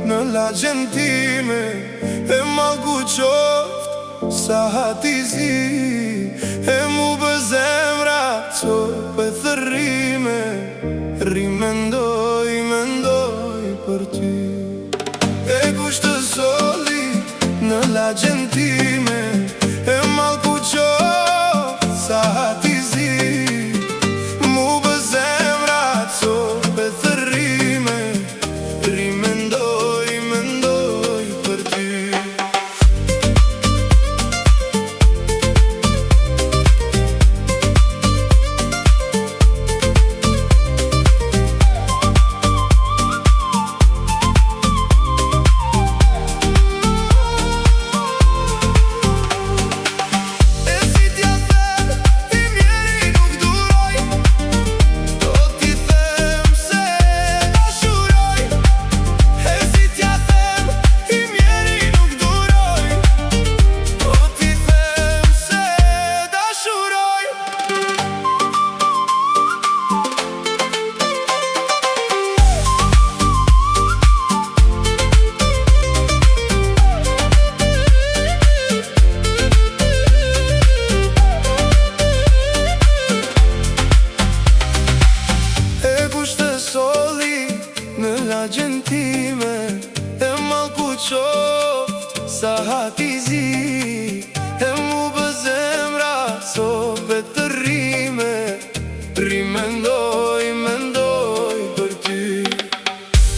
Në lagjen time e malku qoft sa hati zi, e mu bë zemra co për thërime, mendoj për ty. E kushtë soli në lagjen time e malku qoft sa hati zi, mu bë zemra co për thërime, mendoj për ty. Në lagjen time e malku qoft sa hati zi, e mu bë zemra co për të mendoj për ty.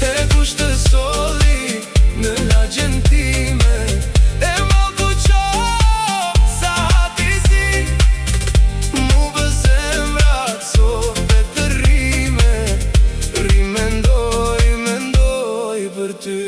E kushtë soli në lagjen time e malku qoft sa hati zi, mu bë zemra co për të mendoj për ty.